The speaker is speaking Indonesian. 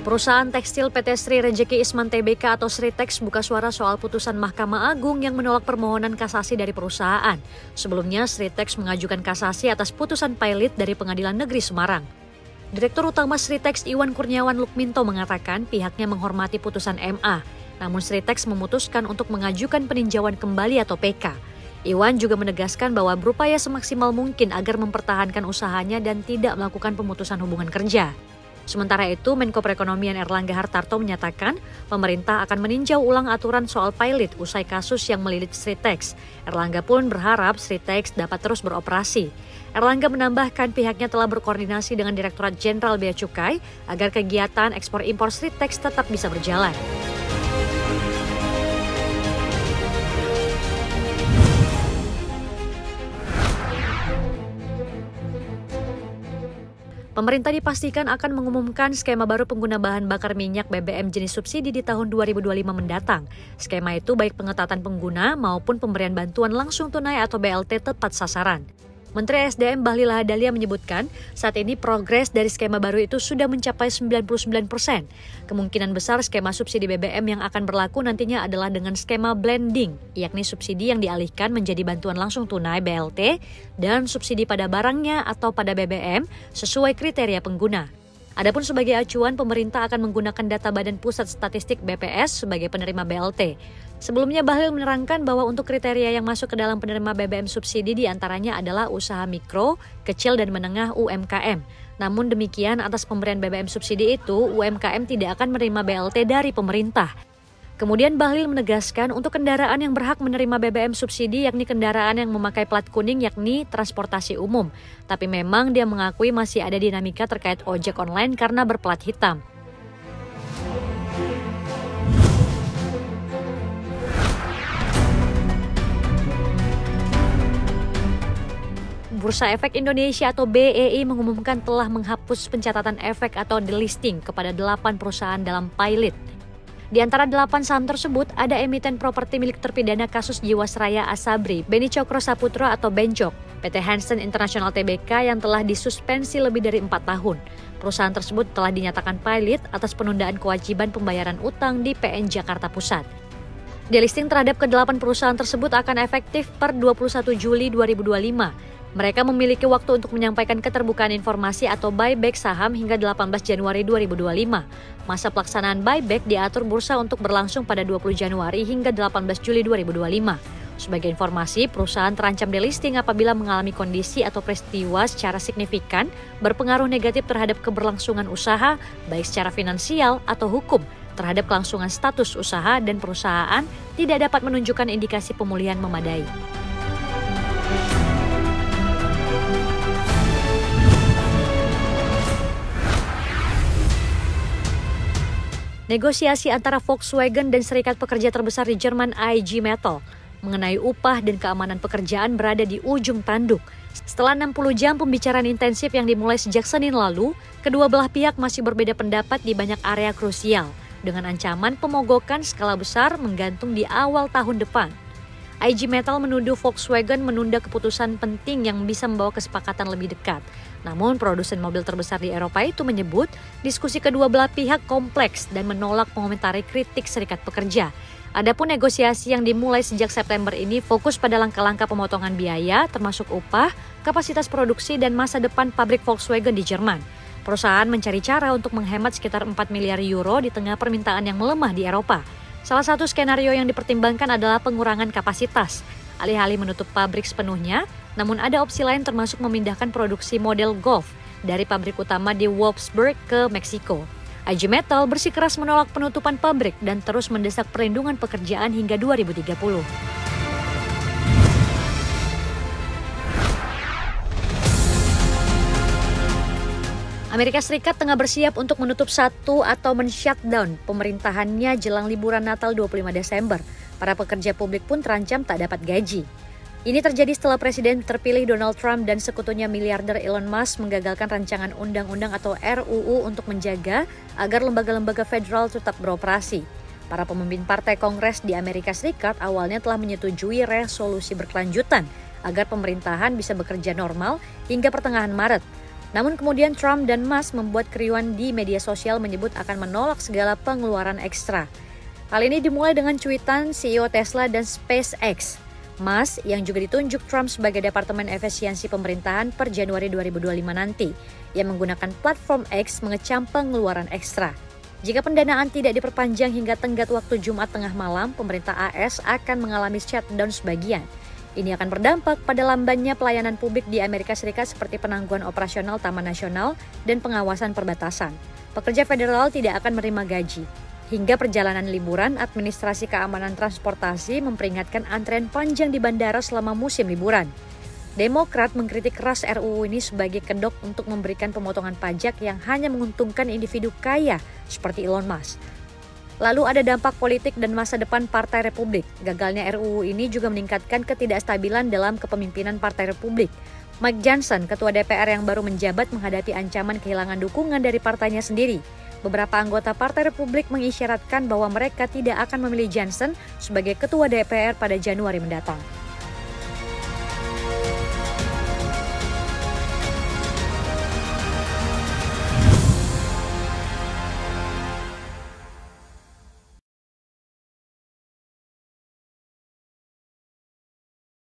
Perusahaan tekstil PT Sri Rejeki Isman Tbk atau Sritex buka suara soal putusan Mahkamah Agung yang menolak permohonan kasasi dari perusahaan. Sebelumnya, Sritex mengajukan kasasi atas putusan pilot dari Pengadilan Negeri Semarang. Direktur Utama Sritex Iwan Kurniawan Lukminto mengatakan pihaknya menghormati putusan MA, namun Sritex memutuskan untuk mengajukan peninjauan kembali atau PK. Iwan juga menegaskan bahwa berupaya semaksimal mungkin agar mempertahankan usahanya dan tidak melakukan pemutusan hubungan kerja. Sementara itu, Menko Perekonomian Erlangga Hartarto menyatakan pemerintah akan meninjau ulang aturan soal pilot usai kasus yang melilit Sritex. Erlangga pun berharap Sritex dapat terus beroperasi. Erlangga menambahkan pihaknya telah berkoordinasi dengan Direktorat Jenderal Bea Cukai agar kegiatan ekspor-impor Sritex tetap bisa berjalan. Pemerintah dipastikan akan mengumumkan skema baru pengguna bahan bakar minyak BBM jenis subsidi di tahun 2025 mendatang. Skema itu baik pengetatan pengguna maupun pemberian bantuan langsung tunai atau BLT tepat sasaran. Menteri SDM Bahlil Lahadalia menyebutkan saat ini progres dari skema baru itu sudah mencapai 99%. Kemungkinan besar skema subsidi BBM yang akan berlaku nantinya adalah dengan skema blending, yakni subsidi yang dialihkan menjadi bantuan langsung tunai BLT dan subsidi pada barangnya atau pada BBM sesuai kriteria pengguna. Adapun sebagai acuan, pemerintah akan menggunakan data Badan Pusat Statistik BPS sebagai penerima BLT. Sebelumnya Bahlil menerangkan bahwa untuk kriteria yang masuk ke dalam penerima BBM subsidi diantaranya adalah usaha mikro, kecil dan menengah UMKM. Namun demikian atas pemberian BBM subsidi itu, UMKM tidak akan menerima BLT dari pemerintah. Kemudian Bahlil menegaskan untuk kendaraan yang berhak menerima BBM subsidi yakni kendaraan yang memakai plat kuning yakni transportasi umum. Tapi memang dia mengakui masih ada dinamika terkait ojek online karena berplat hitam. Bursa Efek Indonesia atau BEI mengumumkan telah menghapus pencatatan efek atau delisting kepada 8 perusahaan dalam pilot. Di antara 8 saham tersebut ada emiten properti milik terpidana kasus Jiwasraya Asabri, Beni Cokro Saputra atau Bencok, PT Hansen International Tbk yang telah disuspensi lebih dari 4 tahun. Perusahaan tersebut telah dinyatakan pilot atas penundaan kewajiban pembayaran utang di PN Jakarta Pusat. Delisting terhadap ke-8 perusahaan tersebut akan efektif per 21 Juli 2025. Mereka memiliki waktu untuk menyampaikan keterbukaan informasi atau buyback saham hingga 18 Januari 2025. Masa pelaksanaan buyback diatur bursa untuk berlangsung pada 20 Januari hingga 18 Juli 2025. Sebagai informasi, perusahaan terancam delisting apabila mengalami kondisi atau peristiwa secara signifikan berpengaruh negatif terhadap keberlangsungan usaha, baik secara finansial atau hukum, terhadap kelangsungan status usaha dan perusahaan tidak dapat menunjukkan indikasi pemulihan memadai. Negosiasi antara Volkswagen dan serikat pekerja terbesar di Jerman IG Metall mengenai upah dan keamanan pekerjaan berada di ujung tanduk. Setelah 60 jam pembicaraan intensif yang dimulai sejak Senin lalu, kedua belah pihak masih berbeda pendapat di banyak area krusial, dengan ancaman pemogokan skala besar menggantung di awal tahun depan. IG Metall menuduh Volkswagen menunda keputusan penting yang bisa membawa kesepakatan lebih dekat. Namun produsen mobil terbesar di Eropa itu menyebut diskusi kedua belah pihak kompleks dan menolak mengomentari kritik serikat pekerja. Adapun negosiasi yang dimulai sejak September ini fokus pada langkah-langkah pemotongan biaya termasuk upah, kapasitas produksi dan masa depan pabrik Volkswagen di Jerman. Perusahaan mencari cara untuk menghemat sekitar 4 miliar euro di tengah permintaan yang melemah di Eropa. Salah satu skenario yang dipertimbangkan adalah pengurangan kapasitas, alih-alih menutup pabrik sepenuhnya, namun ada opsi lain termasuk memindahkan produksi model Golf dari pabrik utama di Wolfsburg ke Meksiko. IG Metall bersikeras menolak penutupan pabrik dan terus mendesak perlindungan pekerjaan hingga 2030. Amerika Serikat tengah bersiap untuk menutup atau men-shutdown pemerintahannya jelang liburan Natal 25 Desember. Para pekerja publik pun terancam tak dapat gaji. Ini terjadi setelah Presiden terpilih Donald Trump dan sekutunya miliarder Elon Musk menggagalkan rancangan undang-undang atau RUU untuk menjaga agar lembaga-lembaga federal tetap beroperasi. Para pemimpin partai Kongres di Amerika Serikat awalnya telah menyetujui resolusi berkelanjutan agar pemerintahan bisa bekerja normal hingga pertengahan Maret. Namun kemudian Trump dan Musk membuat keriuhan di media sosial menyebut akan menolak segala pengeluaran ekstra. Hal ini dimulai dengan cuitan CEO Tesla dan SpaceX, Musk, yang juga ditunjuk Trump sebagai Departemen Efisiensi Pemerintahan per Januari 2025 nanti, yang menggunakan platform X mengecam pengeluaran ekstra. Jika pendanaan tidak diperpanjang hingga tenggat waktu Jumat tengah malam, pemerintah AS akan mengalami shutdown sebagian. Ini akan berdampak pada lambannya pelayanan publik di Amerika Serikat seperti penangguhan operasional Taman Nasional dan pengawasan perbatasan. Pekerja federal tidak akan menerima gaji. Hingga perjalanan liburan, Administrasi Keamanan Transportasi memperingatkan antrean panjang di bandara selama musim liburan. Demokrat mengkritik keras RUU ini sebagai kedok untuk memberikan pemotongan pajak yang hanya menguntungkan individu kaya seperti Elon Musk. Lalu ada dampak politik dan masa depan Partai Republik. Gagalnya RUU ini juga meningkatkan ketidakstabilan dalam kepemimpinan Partai Republik. Mike Johnson, ketua DPR yang baru menjabat, menghadapi ancaman kehilangan dukungan dari partainya sendiri. Beberapa anggota Partai Republik mengisyaratkan bahwa mereka tidak akan memilih Johnson sebagai ketua DPR pada Januari mendatang.